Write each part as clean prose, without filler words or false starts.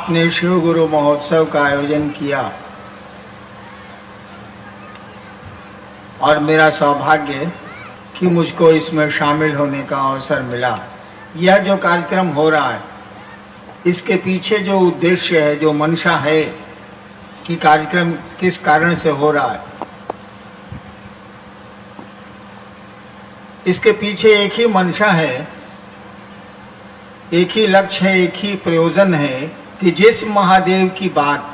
आपने शिव गुरु महोत्सव का आयोजन किया और मेरा सौभाग्य कि मुझको इसमें शामिल होने का अवसर मिला। यह जो कार्यक्रम हो रहा है, इसके पीछे जो उद्देश्य है, जो मंशा है कि कार्यक्रम किस कारण से हो रहा है, इसके पीछे एक ही मंशा है, एक ही लक्ष्य है, एक ही प्रयोजन है कि जिस महादेव की बात,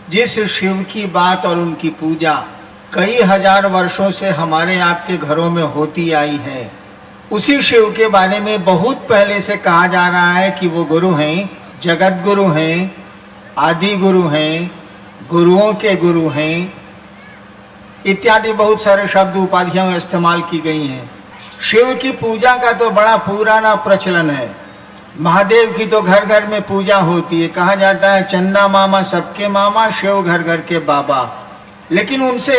जिस शिव की बात और उनकी पूजा कई हजार वर्षों से हमारे आपके घरों में होती आई है, उसी शिव के बारे में बहुत पहले से कहा जा रहा है कि वो गुरु हैं, जगत गुरु हैं, आदि गुरु हैं, गुरुओं के गुरु हैं, इत्यादि बहुत सारे शब्द उपाधियां इस्तेमाल की गई हैं। शिव की पूजा का तो बड़ा पुराना प्रचलन है। महादेव की तो घर घर में पूजा होती है। कहा जाता है चंदा मामा सबके मामा, शिव घर घर के बाबा। लेकिन उनसे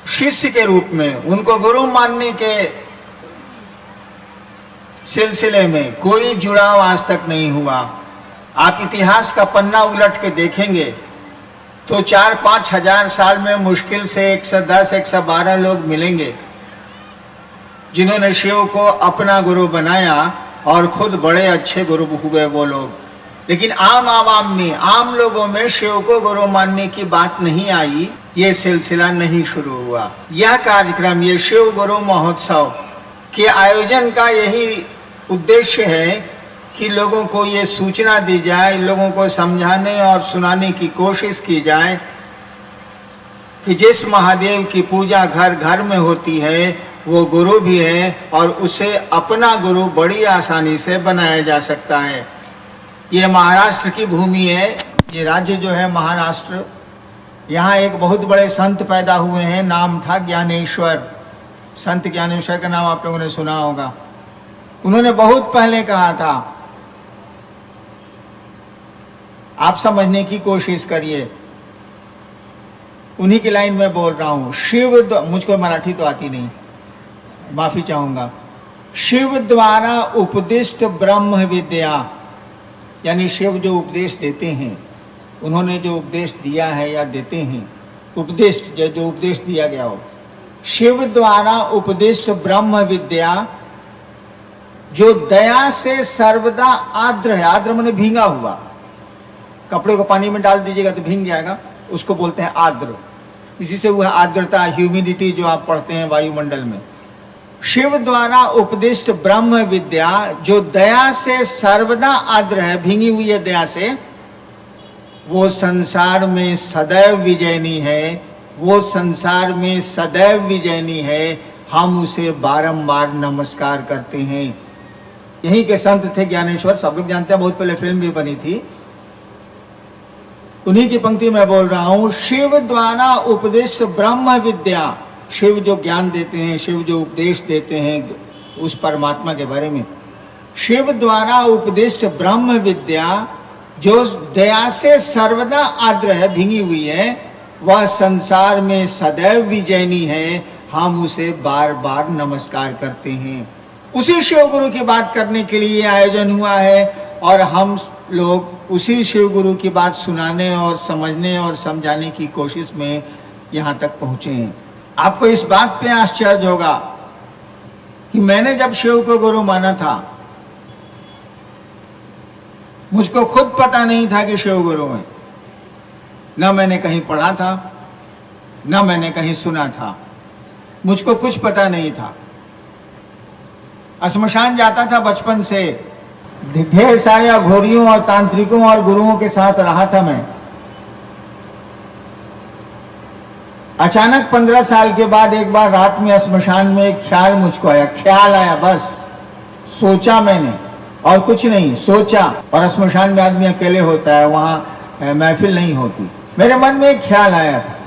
शिष्य के रूप में, उनको गुरु मानने के सिलसिले में कोई जुड़ाव आज तक नहीं हुआ। आप इतिहास का पन्ना उलट के देखेंगे तो 4-5 हजार साल में मुश्किल से 110-112 लोग मिलेंगे जिन्होंने शिव को अपना गुरु बनाया और खुद बड़े अच्छे गुरु हुए वो लोग। लेकिन आम आवाम में, आम लोगों में शिव को गुरु मानने की बात नहीं आई, ये सिलसिला नहीं शुरू हुआ। यह कार्यक्रम, ये शिव गुरु महोत्सव के आयोजन का यही उद्देश्य है कि लोगों को ये सूचना दी जाए, लोगों को समझाने और सुनाने की कोशिश की जाए कि जिस महादेव की पूजा घर घर में होती है वो गुरु भी है और उसे अपना गुरु बड़ी आसानी से बनाया जा सकता है। ये महाराष्ट्र की भूमि है, ये राज्य जो है महाराष्ट्र, यहाँ एक बहुत बड़े संत पैदा हुए हैं, नाम था ज्ञानेश्वर। संत ज्ञानेश्वर का नाम आप लोगों ने सुना होगा। उन्होंने बहुत पहले कहा था, आप समझने की कोशिश करिए, उन्हीं की लाइन में बोल रहा हूं। शिव, मुझको मराठी तो आती नहीं, माफी चाहूंगा। शिव द्वारा उपदिष्ट ब्रह्म विद्या, यानी शिव जो उपदेश देते हैं, उन्होंने जो उपदेश दिया है या देते हैं, उपदिष्ट जो उपदेश दिया गया हो, शिव द्वारा उपदिष्ट ब्रह्म विद्या जो दया से सर्वदा आर्द्र है। आर्द्र माने भींगा हुआ, कपड़े को पानी में डाल दीजिएगा तो भींग जाएगा, उसको बोलते हैं आर्द्र। इसी से हुआ आर्द्रता, ह्यूमिडिटी जो आप पढ़ते हैं वायुमंडल में। शिव द्वारा उपदिष्ट ब्रह्म विद्या जो दया से सर्वदा आर्द्र है, भींगी हुई है दया से, वो संसार में सदैव विजयनी है, वो संसार में सदैव विजयनी है। हम उसे बारंबार नमस्कार करते हैं। यहीं के संत थे ज्ञानेश्वर, सब लोग जानते हैं, बहुत पहले फिल्म भी बनी थी। उन्हीं की पंक्ति में बोल रहा हूं। शिव द्वारा उपदिष्ट ब्रह्म विद्या, शिव जो ज्ञान देते हैं, शिव जो उपदेश देते हैं उस परमात्मा के बारे में, शिव द्वारा उपदिष्ट ब्रह्म विद्या जो दया से सर्वदा आर्द्र है, भींगी हुई है, वह संसार में सदैव विजयनी है। हम उसे बार बार नमस्कार करते हैं। उसी शिव गुरु की बात करने के लिए आयोजन हुआ है और हम लोग उसी शिव गुरु की बात सुनाने और समझने और समझाने की कोशिश में यहाँ तक पहुँचे हैं। आपको इस बात पे आश्चर्य होगा कि मैंने जब शिव को गुरु माना था, मुझको खुद पता नहीं था कि शिव गुरु है। न मैंने कहीं पढ़ा था, न मैंने कहीं सुना था, मुझको कुछ पता नहीं था। श्मशान जाता था बचपन से, ढेर सारे अघोरियों और तांत्रिकों और गुरुओं के साथ रहा था मैं। अचानक 15 साल के बाद एक बार रात में श्मशान में एक ख्याल मुझको आया, ख्याल आया, बस सोचा मैंने और कुछ नहीं, सोचा। और श्मशान में आदमी अकेले होता है, वहां महफिल नहीं होती। मेरे मन में एक ख्याल आया था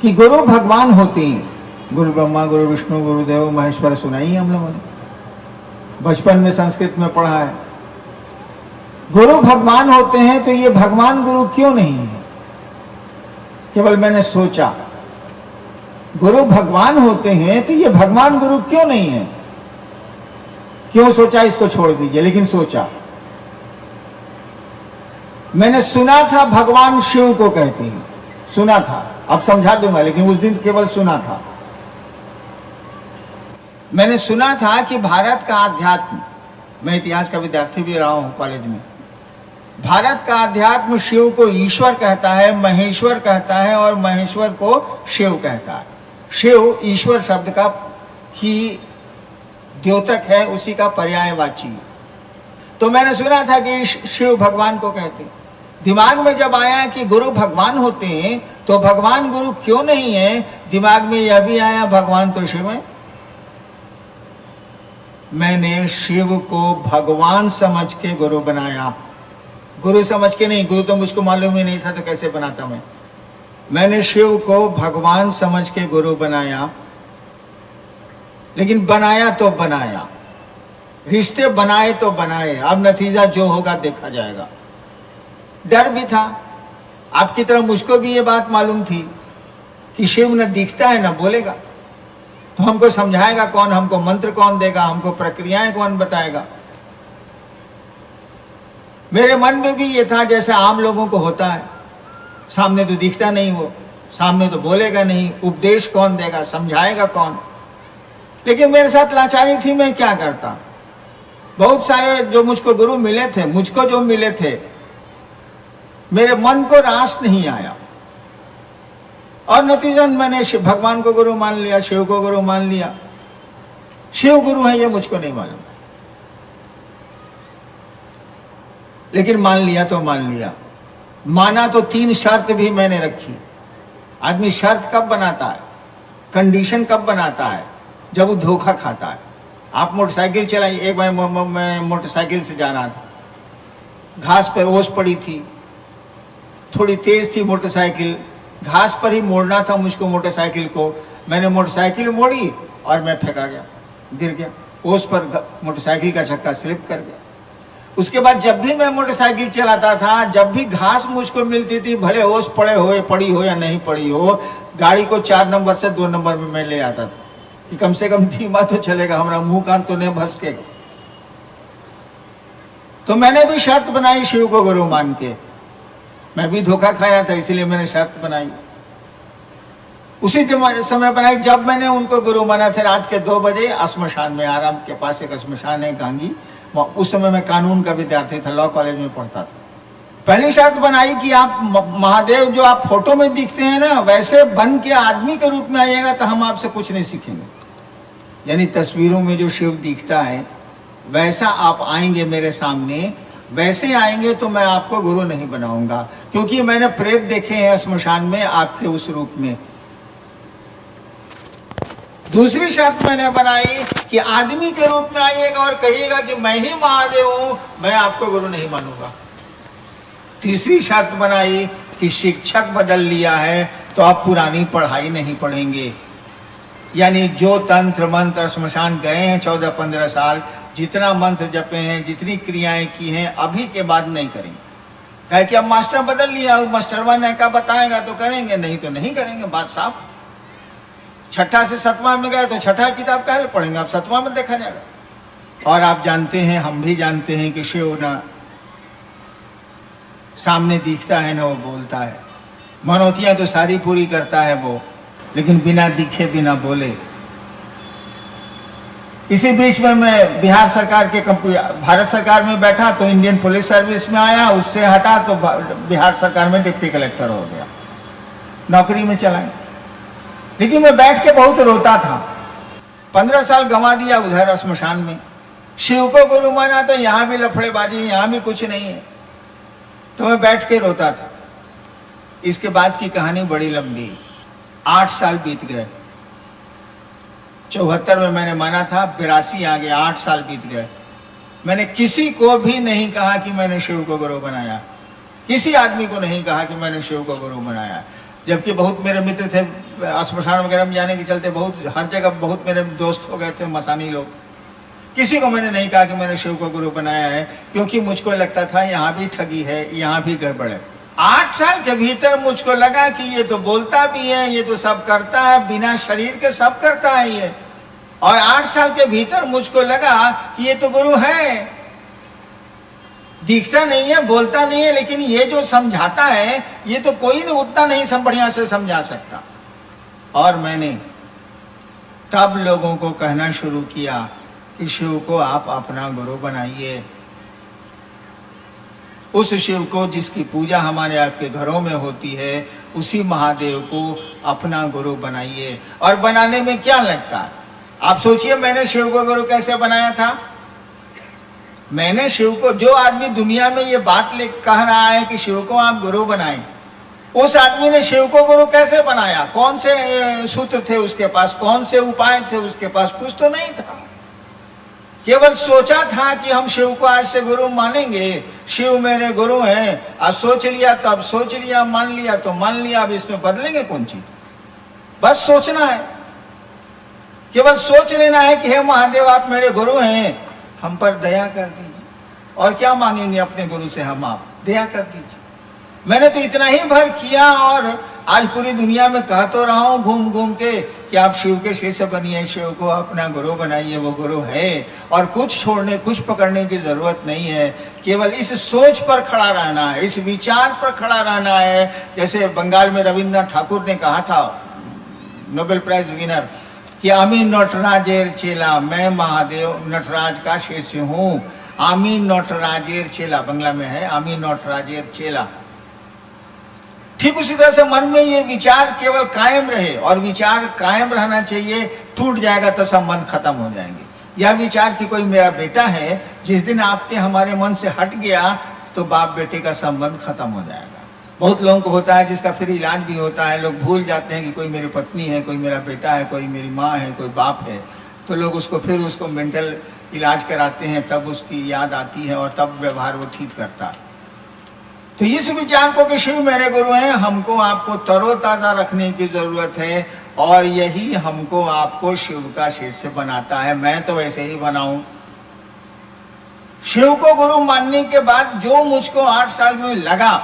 कि गुरु भगवान होते हैं, गुरु ब्रह्मा गुरु विष्णु गुरुदेव महेश्वर, सुनाई हम लोगों ने, बचपन में संस्कृत में पढ़ा है। गुरु भगवान होते हैं तो ये भगवान गुरु क्यों नहीं है? केवल मैंने सोचा, गुरु भगवान होते हैं तो ये भगवान गुरु क्यों नहीं है? क्यों सोचा इसको छोड़ दीजिए, लेकिन सोचा। मैंने सुना था भगवान शिव को कहते हैं, सुना था, अब समझा दूंगा, लेकिन उस दिन केवल सुना था। मैंने सुना था कि भारत का अध्यात्म, मैं इतिहास का विद्यार्थी भी रहा हूं कॉलेज में, भारत का अध्यात्म शिव को ईश्वर कहता है, महेश्वर कहता है, और महेश्वर को शिव कहता है। शिव ईश्वर शब्द का ही द्योतक है, उसी का पर्यायवाची। तो मैंने सुना था कि शिव भगवान को कहते हैं। दिमाग में जब आया कि गुरु भगवान होते हैं तो भगवान गुरु क्यों नहीं है, दिमाग में यह भी आया भगवान तो शिव है। मैंने शिव को भगवान समझ के गुरु बनाया, गुरु समझ के नहीं, गुरु तो मुझको मालूम ही नहीं था तो कैसे बनाता मैं। मैंने शिव को भगवान समझ के गुरु बनाया, लेकिन बनाया तो बनाया, रिश्ते बनाए तो बनाए, अब नतीजा जो होगा देखा जाएगा। डर भी था, आपकी तरह मुझको भी ये बात मालूम थी कि शिव न दिखता है न बोलेगा, तो हमको समझाएगा कौन, हमको मंत्र कौन देगा, हमको प्रक्रियाएं कौन बताएगा। मेरे मन में भी ये था जैसे आम लोगों को होता है, सामने तो दिखता नहीं, वो सामने तो बोलेगा नहीं, उपदेश कौन देगा, समझाएगा कौन। लेकिन मेरे साथ लाचारी थी, मैं क्या करता। बहुत सारे जो मुझको गुरु मिले थे, मुझको जो मिले थे, मेरे मन को रास नहीं आया, और नतीजन मैंने भगवान को गुरु मान लिया, शिव को गुरु मान लिया। शिव गुरु है ये मुझको नहीं मालूम, लेकिन मान लिया तो मान लिया। माना तो 3 शर्त भी मैंने रखी। आदमी शर्त कब बनाता है, कंडीशन कब बनाता है, जब वो धोखा खाता है। आप मोटरसाइकिल चलाई, एक बार मैं मोटरसाइकिल से जा रहा था, घास पर ओस पड़ी थी, थोड़ी तेज थी मोटरसाइकिल, घास पर ही मोड़ना था मुझको मोटरसाइकिल को। मैंने मोटरसाइकिल मोड़ी और मैं फेंका गया, गिर गया ओस पर, मोटरसाइकिल का चक्का स्लिप कर गया। उसके बाद जब भी मैं मोटरसाइकिल चलाता था, जब भी घास मुझको मिलती थी, भले ओस पड़ी हो या नहीं पड़ी हो, गाड़ी को 4 नंबर से 2 नंबर में मैं ले आता था कि कम से कम धीमा तो चलेगा, हमारा मुंह कान तो नहीं भसकेगा। तो मैंने भी शर्त बनाई शिव को गुरु मान के। मैं भी धोखा खाया था, इसलिए मैंने शर्त बनाई। उसी समय बनाई जब मैंने उनको गुरु माना था, रात के 2 बजे श्मशान में, आराम के पास एक श्मशान है गांगी, उस समय मैं कानून का विद्यार्थी था, लॉ कॉलेज में पढ़ता था। पहली शर्त बनाई कि आप महादेव जो आप फोटो में दिखते हैं ना, वैसे बन के आदमी के रूप में आइएगा तो हम आपसे कुछ नहीं सीखेंगे। यानी तस्वीरों में जो शिव दिखता है वैसा आप आएंगे मेरे सामने, वैसे आएंगे तो मैं आपको गुरु नहीं बनाऊंगा, क्योंकि मैंने प्रेत देखे हैं श्मशान में आपके उस रूप में। दूसरी शर्त मैंने बनाई कि आदमी के रूप में आइएगा और कहिएगा कि मैं ही महादेव हूं, मैं आपको गुरु नहीं मानूंगा। तीसरी शर्त बनाई कि शिक्षक बदल लिया है तो आप पुरानी पढ़ाई नहीं पढ़ेंगे, यानी जो तंत्र मंत्र श्मशान गए हैं 14-15 साल, जितना मंत्र जपे हैं, जितनी क्रियाएं की हैं, अभी के बाद नहीं करेंगे। कहे कि अब मास्टर बदल लिया, मास्टरवा ने का बताएगा तो करेंगे, नहीं तो नहीं करेंगे, बात साफ। 6ठा से 7वां में गए तो 6ठा किताब का पढ़ेंगे, अब 7वां में देखा जाएगा। और आप जानते हैं, हम भी जानते हैं कि शिव ना सामने दिखता है ना वो बोलता है। मनौतियां तो सारी पूरी करता है वो, लेकिन बिना दिखे बिना बोले। इसी बीच में मैं बिहार सरकार के भारत सरकार में बैठा तो इंडियन पुलिस सर्विस में आया, उससे हटा तो बिहार सरकार में डिप्टी कलेक्टर हो गया, नौकरी में चला गया। लेकिन मैं बैठ के बहुत रोता था। 15 साल गंवा दिया उधर श्मशान में। शिव को गुरु माना तो यहाँ भी लफड़ेबाजी, यहाँ भी कुछ नहीं है, तो मैं बैठ के रोता था। इसके बाद की कहानी बड़ी लंबी। 8 साल बीत गए। 74 में मैंने माना था, 82 आ गया, 8 साल बीत गए। मैंने किसी को भी नहीं कहा कि मैंने शिव को गुरु बनाया, किसी आदमी को नहीं कहा कि मैंने शिव को गुरु बनाया। जबकि बहुत मेरे मित्र थे, श्मशान वगैरह में जाने के चलते बहुत हर जगह बहुत मेरे दोस्त हो गए थे मसानी लोग। किसी को मैंने नहीं कहा कि मैंने शिव को गुरु बनाया है, क्योंकि मुझको लगता था यहाँ भी ठगी है, यहाँ भी गड़बड़ है। 8 साल के भीतर मुझको लगा कि ये तो बोलता भी है, ये तो सब करता है, बिना शरीर के सब करता है ये। और 8 साल के भीतर मुझको लगा कि ये तो गुरु है। दिखता नहीं है, बोलता नहीं है, लेकिन ये जो समझाता है ये तो कोई नहीं उतना नहीं सब बढ़िया से समझा सकता। और मैंने तब लोगों को कहना शुरू किया कि शिव को आप अपना गुरु बनाइए। उस शिव को जिसकी पूजा हमारे आपके घरों में होती है, उसी महादेव को अपना गुरु बनाइए। और बनाने में क्या लगता है? आप सोचिए, मैंने शिव को गुरु कैसे बनाया था। मैंने शिव को, जो आदमी दुनिया में ये बात ले कह रहा है कि शिव को आप गुरु बनाएं, उस आदमी ने शिव को गुरु कैसे बनाया? कौन से सूत्र थे उसके पास, कौन से उपाय थे उसके पास? कुछ तो नहीं था। केवल सोचा था कि हम शिव को आज से गुरु मानेंगे, शिव मेरे गुरु हैं। आज सोच लिया तो अब सोच लिया, मान लिया तो मान लिया, अब इसमें बदलेंगे कौन चीज? बस सोचना है, केवल सोच लेना है कि हे महादेव आप मेरे गुरु हैं, हम पर दया कर दीजिए। और क्या मांगेंगे अपने गुरु से हम? आप दया कर दीजिए। मैंने तो इतना ही भर किया और आज पूरी दुनिया में कह तो रहा हूं घूम घूम के कि आप शिव के शिष्य बनिए, शिव को अपना गुरु बनाइए, वो गुरु है। और कुछ छोड़ने, कुछ पकड़ने की जरूरत नहीं है, केवल इस सोच पर खड़ा रहना है, इस विचार पर खड़ा रहना है। जैसे बंगाल में रविन्द्रनाथ ठाकुर ने कहा था, नोबेल प्राइज विनर, कि आमी नटराजेर चेला, मैं महादेव नटराज का शिष्य हूँ। आमी नटराजेर चेला, बंगला में है, आमी नटराजेर चेला। ठीक उसी तरह से मन में ये विचार केवल कायम रहे, और विचार कायम रहना चाहिए। टूट जाएगा तो सब मन खत्म हो जाएंगे। यह विचार कि कोई मेरा बेटा है, जिस दिन आपके हमारे मन से हट गया तो बाप बेटे का संबंध खत्म हो जाएगा। बहुत लोगों को होता है, जिसका फिर इलाज भी होता है। लोग भूल जाते हैं कि कोई मेरी पत्नी है, कोई मेरा बेटा है, कोई मेरी माँ है, कोई बाप है, तो लोग उसको मेंटल इलाज कराते हैं, तब उसकी याद आती है और तब व्यवहार वो ठीक करता है। तो इस विचार को कि शिव मेरे गुरु हैं, हमको आपको तरोताजा रखने की जरूरत है, और यही हमको आपको शिव का शिष्य बनाता है। मैं तो वैसे ही बनाऊं। शिव को गुरु मानने के बाद जो मुझको 8 साल में लगा,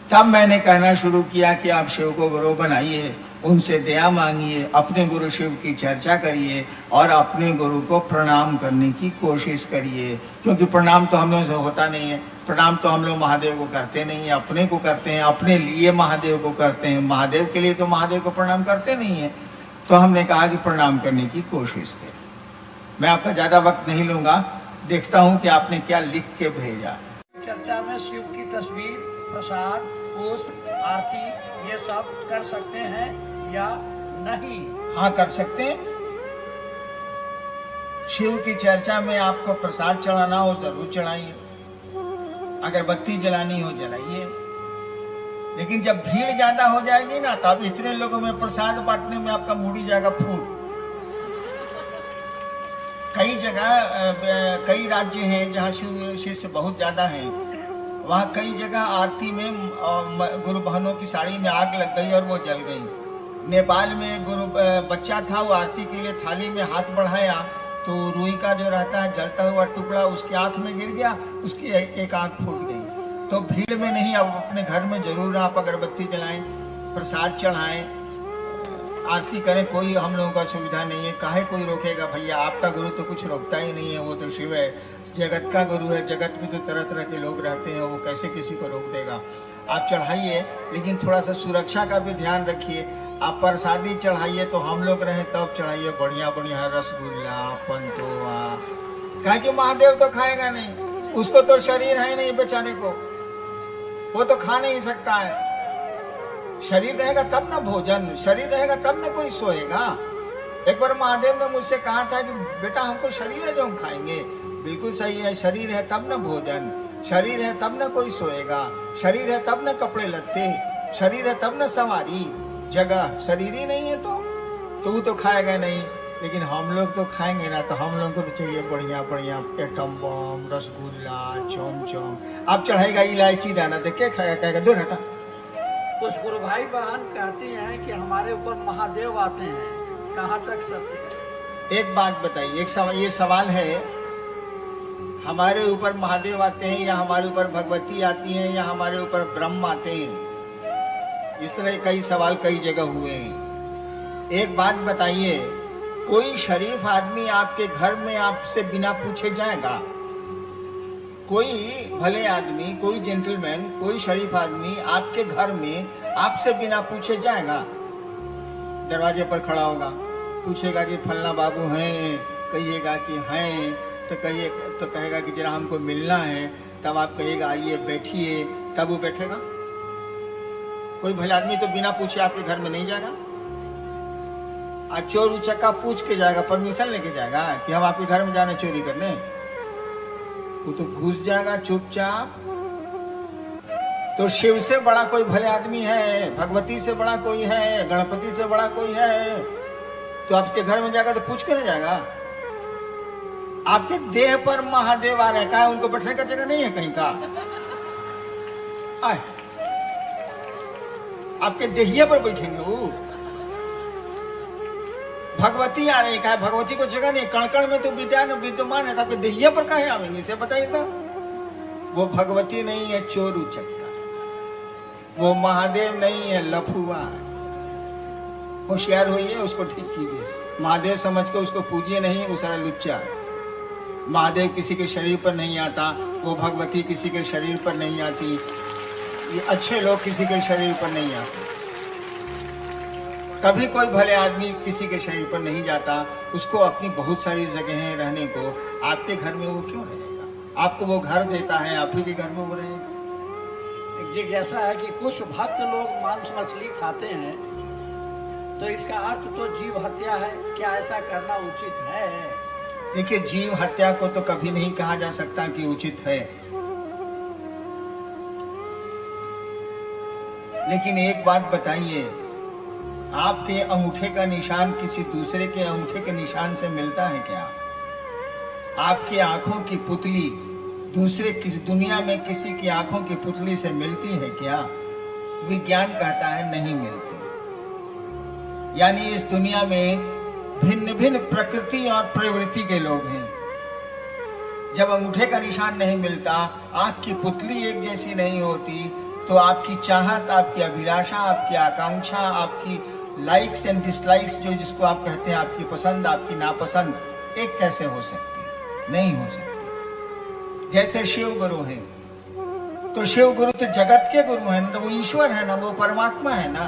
तब मैंने कहना शुरू किया कि आप शिव को गुरु बनाइए, उनसे दया मांगिए, अपने गुरु शिव की चर्चा करिए और अपने गुरु को प्रणाम करने की कोशिश करिए। क्योंकि प्रणाम तो हम लोगों से होता नहीं है। प्रणाम तो हम लोग महादेव को करते नहीं है, अपने को करते हैं, अपने लिए महादेव को करते हैं। महादेव के लिए तो महादेव को प्रणाम करते नहीं है। तो हमने कहा कि प्रणाम करने की कोशिश करें। मैं आपका ज़्यादा वक्त नहीं लूँगा, देखता हूँ कि आपने क्या लिख के भेजा। चर्चा में शिव की तस्वीर, प्रसाद, पुष्प, आरती ये सब कर सकते हैं या नहीं? हाँ, कर सकते हैं। शिव की चर्चा में आपको प्रसाद चढ़ाना हो जरूर चढ़ाइए, अगरबत्ती जलानी हो जलाइए। लेकिन जब भीड़ ज्यादा हो जाएगी ना, तब इतने लोगों में प्रसाद बांटने में आपका मूड ही जाएगा फूट। कई जगह, कई राज्य हैं जहाँ शिव शिष्य बहुत ज्यादा हैं, वहाँ कई जगह आरती में गुरु बहनों की साड़ी में आग लग गई और वो जल गई। नेपाल में गुरु बच्चा था, वो आरती के लिए थाली में हाथ बढ़ाया तो रुई का जो रहता है जलता हुआ टुकड़ा उसकी आंख में गिर गया, उसकी एक आंख फूट गई। तो भीड़ में नहीं, अब अपने घर में जरूर आप अगरबत्ती जलाएं, प्रसाद चढ़ाएं, आरती करें। कोई हम लोगों का सुविधा नहीं है, काहे कोई रोकेगा? भैया आपका गुरु तो कुछ रोकता ही नहीं है, वो तो शिव है, जगत का गुरु है। जगत में तो तरह तरह के लोग रहते हैं, वो कैसे किसी को रोक देगा? आप चढ़ाइए, लेकिन थोड़ा सा सुरक्षा का भी ध्यान रखिए। आप प्रसादी चढ़ाइए तो हम लोग रहें तब चढ़ाइए, बढ़िया बढ़िया रसगुल्ला, पंतोआ। कहा कि महादेव तो खाएगा नहीं, उसको तो शरीर है नहीं बेचारे को, वो तो खा नहीं सकता है। शरीर रहेगा तब ना भोजन, शरीर रहेगा तब ना कोई सोएगा। एक बार महादेव ने मुझसे कहा था कि बेटा हमको शरीर है जो हम खाएंगे। बिल्कुल सही है, शरीर है तब ना भोजन, शरीर है तब ना कोई सोएगा, शरीर है तब ना कपड़े लत्ते, शरीर है तब ना सवारी। जगह शरीर ही नहीं है तो वो तो खाएगा नहीं। लेकिन हम लोग तो खाएंगे ना, तो हम लोग को तो चाहिए बढ़िया बढ़िया एटम बम, रसगुल्ला, चमचम। आप चढ़ाएगा इलायची दाना, देख के खाएगा, कहेगा दूर हटा। कुछ गुरु भाई बहन कहती हैं कि हमारे ऊपर महादेव आते हैं, कहाँ तक सत्य है? एक बात बताइए, एक सवाल, ये सवाल है, हमारे ऊपर महादेव आते हैं या हमारे ऊपर भगवती आती हैं या हमारे ऊपर ब्रह्म आते हैं? इस तरह कई सवाल कई जगह हुए हैं। एक बात बताइए, कोई शरीफ आदमी आपके घर में आपसे बिना पूछे जाएगा? कोई भले आदमी, कोई जेंटलमैन, कोई शरीफ आदमी आपके घर में आपसे बिना पूछे जाएगा? दरवाजे पर खड़ा होगा, पूछेगा कि फलना बाबू हैं, कहिएगा कि हैं, तो कहेगा कि जरा हमको मिलना है, तब आप कहिएगा आइए बैठिए, तब वो बैठेगा? कोई भला आदमी तो बिना पूछे आपके घर में नहीं जाएगा। आज चोर उचक्का पूछ के जाएगा, परमिशन लेके जाएगा कि हम आपके घर में जाने चोरी करने? वो तो घुस जाएगा चुपचाप। तो शिव से बड़ा कोई भले आदमी है, भगवती से बड़ा कोई है, गणपति से बड़ा कोई है, तो आपके घर में जाएगा तो पूछ के नहीं जाएगा? आपके देह पर महादेव आ रहे हैं, उनको बैठने का जगह नहीं है कहीं का? आए, आपके देहिया पर बैठेंगे वो? भगवती आ रही है, भगवती को जगह नहीं, कण में तो विद्यमान है, तो आपके देहिया पर काहे आवेंगे इसे बताइए तो? वो भगवती नहीं है, चोर उचक्का। वो महादेव नहीं है, लफुआ है। होशियार होइए, उसको ठीक कीजिए। महादेव समझ के उसको पूजिए नहीं, वो सारा लुच्चा है। महादेव किसी के शरीर पर नहीं आता, वो भगवती किसी के शरीर पर नहीं आती, ये अच्छे लोग किसी के शरीर पर नहीं आते। कभी कोई भले आदमी किसी के शरीर पर नहीं जाता, उसको अपनी बहुत सारी जगह है रहने को। आपके घर में वो क्यों रहेगा? आपको वो घर देता है, आप ही के घर में वो रहेगा। जिज्ञासा है कि कुछ भक्त लोग मांस मछली खाते हैं, तो इसका अर्थ तो जीव हत्या है, क्या ऐसा करना उचित है? देखिए, जीव हत्या को तो कभी नहीं कहा जा सकता कि उचित है, लेकिन एक बात बताइए, आपके अंगूठे का निशान किसी दूसरे के अंगूठे के निशान से मिलता है क्या? आपकी आंखों की पुतली दूसरे किसी दुनिया में किसी की आंखों की पुतली से मिलती है क्या? विज्ञान कहता है नहीं मिलती। यानी इस दुनिया में भिन्न भिन्न प्रकृति और प्रवृत्ति के लोग हैं। जब अंगूठे का निशान नहीं मिलता, आंख की पुतली एक जैसी नहीं होती, तो आपकी चाहत, आपकी अभिलाषा, आपकी आकांक्षा, आपकी लाइक्स एंड डिसलाइक्स, जो जिसको आप कहते हैं, आपकी पसंद, आपकी नापसंद, एक कैसे हो सकती? नहीं हो सकती। जैसे शिव गुरु हैं, तो शिव गुरु तो जगत के गुरु हैं, तो वो ईश्वर है ना, वो परमात्मा है ना।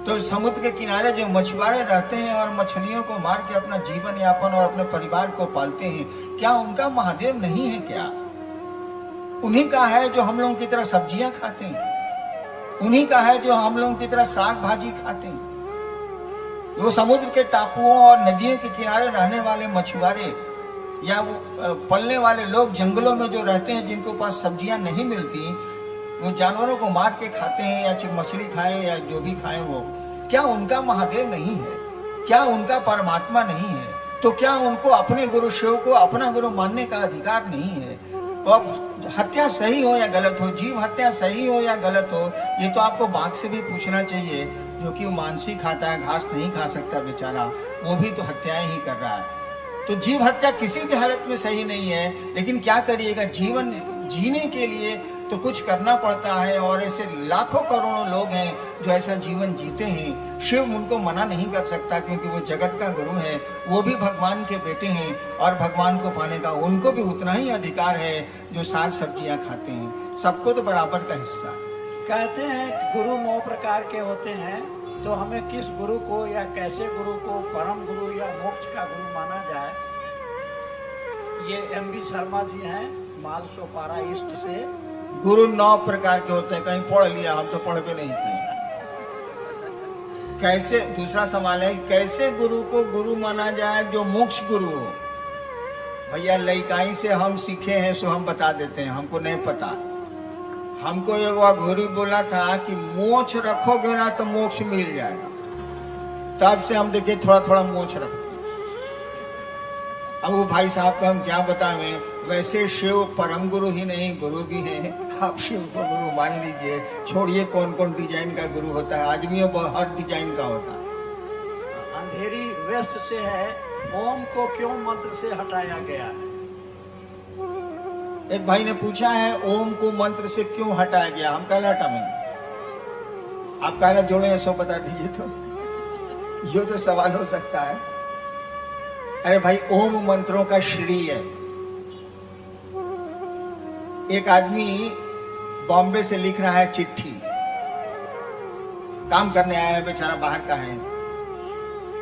तो समुद्र के किनारे जो मछुआरे रहते हैं और मछलियों को मार के अपना जीवन यापन और अपने परिवार को पालते हैं, क्या उनका महादेव नहीं है क्या? उन्हीं का है जो हम लोगों की तरह सब्जियां खाते हैं, उन्हीं का है जो हम लोगों की तरह साग भाजी खाते हैं। वो समुद्र के टापुओं और नदियों के किनारे रहने वाले मछुआरे या वो पलने वाले लोग जंगलों में जो रहते हैं, जिनको पास सब्जियां नहीं मिलती, वो जानवरों को मार के खाते हैं, या मछली खाएं या जो भी खाएं, वो क्या उनका महादेव नहीं है? क्या उनका परमात्मा नहीं है? तो क्या उनको अपने गुरु शिव को अपना गुरु मानने का अधिकार नहीं है? और हत्या सही हो या गलत हो, जीव हत्या सही हो या गलत हो, ये तो आपको बाघ से भी पूछना चाहिए, जो कि मांसी खाता है, घास नहीं खा सकता बेचारा, वो भी तो हत्याएं ही कर रहा है। तो जीव हत्या किसी भी हालत में सही नहीं है, लेकिन क्या करिएगा, जीवन जीने के लिए तो कुछ करना पड़ता है। और ऐसे लाखों करोड़ों लोग हैं जो ऐसा जीवन जीते हैं। शिव उनको मना नहीं कर सकता, क्योंकि वो जगत का गुरु है, वो भी भगवान के बेटे हैं, और भगवान को पाने का उनको भी उतना ही अधिकार है जो साग सब्जियां खाते हैं। सबको तो बराबर का हिस्सा। कहते हैं गुरु 9 प्रकार के होते हैं, तो हमें किस गुरु को या कैसे गुरु को परम गुरु या मोक्ष का गुरु माना जाए? ये MB शर्मा जी हैं मालसोपारा ईस्ट से। गुरु 9 प्रकार के होते हैं, कहीं पढ़ लिया, हम तो पढ़ के नहीं किए। कैसे, दूसरा सवाल है, कैसे गुरु को गुरु माना जाए जो मोक्ष गुरु हो? भैया लइकाई से हम सीखे हैं, सो हम बता देते हैं, हमको नहीं पता। हमको एक गुरु बोला था कि मोक्ष रखोगे ना तो मोक्ष मिल जाएगा, तब से हम देखिए थोड़ा थोड़ा मोक्ष रखते हैं। अब वो भाई साहब को हम क्या बताएं, वैसे शिव परम गुरु ही नहीं गुरु भी हैं। आप शिव को गुरु मान लीजिए, छोड़िए कौन कौन डिजाइन का गुरु होता है, आदमियों पर हर डिजाइन का होता है। अंधेरी वेस्ट से है, ओम को क्यों मंत्र से हटाया गया है? एक भाई ने पूछा है ओम को मंत्र से क्यों हटाया गया, हम कहला हटाएंगे, आप कहला जोड़े सो बता दीजिए। तो ये तो सवाल हो सकता है। अरे भाई, ओम मंत्रों का श्री है, एक आदमी बॉम्बे से लिख रहा है चिट्ठी, काम करने आया है, बेचारा बाहर का है,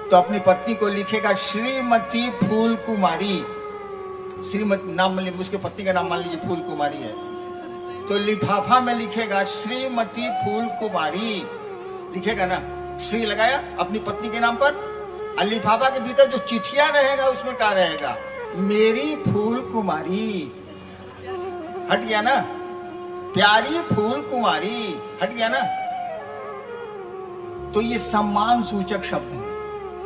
तो अपनी पत्नी को लिखेगा श्रीमती फूल कुमारी, श्रीमती नाम, उसके पत्नी का नाम मान लीजिए फूल कुमारी है, तो लिफाफा में लिखेगा श्रीमती फूल कुमारी, लिखेगा ना, श्री लगाया अपनी पत्नी के नाम पर, और लिफाफा के भीतर जो चिट्ठिया रहेगा उसमें क्या रहेगा, मेरी फूल कुमारी, हट गया ना, प्यारी फूल कुमारी, हट गया ना। तो ये सम्मान सूचक शब्द है,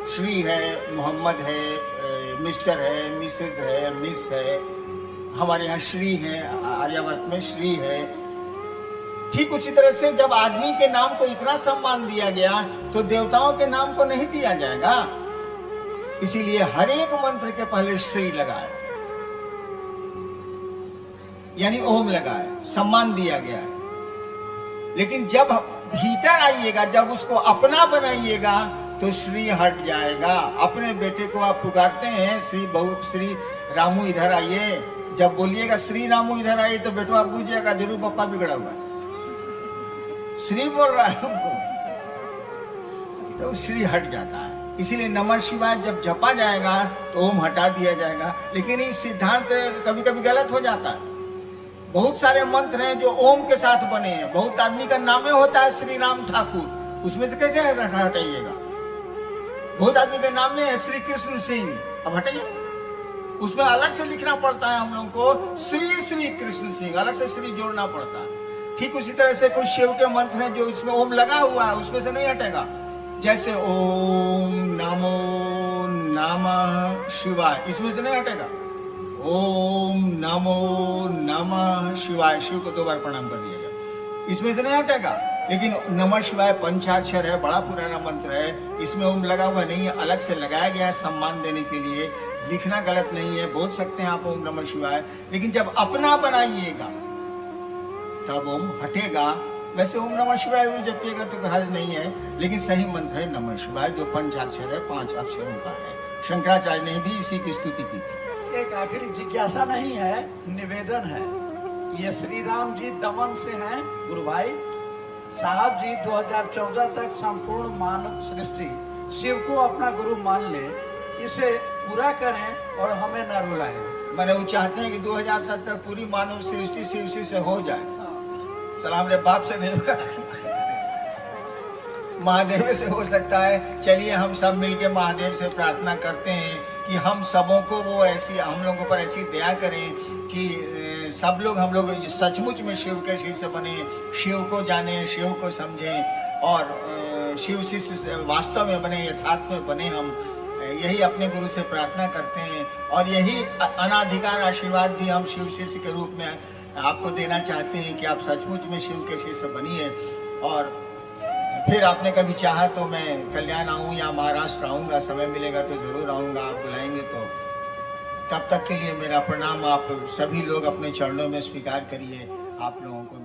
श्री है, मोहम्मद है, मिस्टर है, मिसेज है, मिस है, हमारे यहाँ श्री है, आर्यावर्त में श्री है। ठीक उसी तरह से जब आदमी के नाम को इतना सम्मान दिया गया तो देवताओं के नाम को नहीं दिया जाएगा, इसीलिए हर एक मंत्र के पहले श्री लगाए, यानी ओम लगाए, सम्मान दिया गया है। लेकिन जब भीतर आइएगा, जब उसको अपना बनाइएगा तो श्री हट जाएगा। अपने बेटे को आप पुकारते हैं श्री बहु श्री रामू इधर आइए, जब बोलिएगा श्री रामू इधर आइए तो बेटो आप पूछिएगा जरूर पप्पा बिगड़ा हुआ है, श्री बोल रहा है हमको, तो श्री हट जाता है। इसीलिए नमः शिवाय जब जपा जाएगा तो ओम हटा दिया जाएगा। लेकिन ये सिद्धांत कभी कभी गलत हो जाता है। बहुत सारे मंत्र हैं जो ओम के साथ बने हैं। बहुत आदमी का नामे होता है श्री राम ठाकुर, उसमें से कैसे हटाइएगा। बहुत आदमी के नाम में है श्री कृष्ण सिंह, अब हटाइए, उसमें अलग से लिखना पड़ता है हम लोगों को श्री श्री कृष्ण सिंह, अलग से श्री जोड़ना पड़ता है। ठीक उसी तरह से कुछ शिव के मंत्र हैं जो इसमें ओम लगा हुआ है, उसमें से नहीं हटेगा। जैसे ओम नमो नमः शिवाय, इसमें से नहीं हटेगा। ओम नमो नमः शिवाय, शिव को 2 बार प्रणाम कर दिया गया, इसमें से नहीं हटेगा। लेकिन नमः शिवाय पंचाक्षर है, बड़ा पुराना मंत्र है, इसमें ओम लगा हुआ नहीं है, अलग से लगाया गया है सम्मान देने के लिए। लिखना गलत नहीं है, बोल सकते हैं आप ओम नमः शिवाय, लेकिन जब अपना बनाइएगा तब ओम हटेगा। वैसे ओम नमः शिवाय भी जपिएगा तो हर्ज नहीं है, लेकिन सही मंत्र है नमः शिवाय, जो पंचाक्षर है, 5 अक्षरों का है। शंकराचार्य ने भी इसी की स्तुति की थी। एक आखिरी जिज्ञासा नहीं है, निवेदन है। ये श्री राम जी दमन से हैं गुरु भाई साहब जी, 2014 तक संपूर्ण मानव सृष्टि शिव को अपना गुरु मान ले, इसे पूरा करें और हमें न रुलाएं। मैंने वो चाहते हैं कि 2000 तक पूरी मानव सृष्टि शिव से हो जाए। सलाम रे बाप से नहीं होगा, महादेव से हो सकता है। चलिए हम सब मिलके महादेव से प्रार्थना करते हैं कि हम सबों को वो ऐसी, हम लोगों पर ऐसी दया करें कि सब लोग, हम लोग सचमुच में शिव के शिष्य बने, शिव को जाने, शिव को समझें और शिव शिष्य वास्तव में बने, यथार्थ में बने। हम यही अपने गुरु से प्रार्थना करते हैं और यही अनाधिकार आशीर्वाद भी हम शिव शिष्य के रूप में आपको देना चाहते हैं कि आप सचमुच में शिव के शिष्य बनिए। और फिर आपने कभी चाहा तो मैं कल्याण आऊँ या महाराष्ट्र आऊँगा, समय मिलेगा तो ज़रूर आऊँगा, आप बुलाएंगे तो। तब तक के लिए मेरा प्रणाम। आप सभी लोग अपने चरणों में स्वीकार करिए। आप लोगों को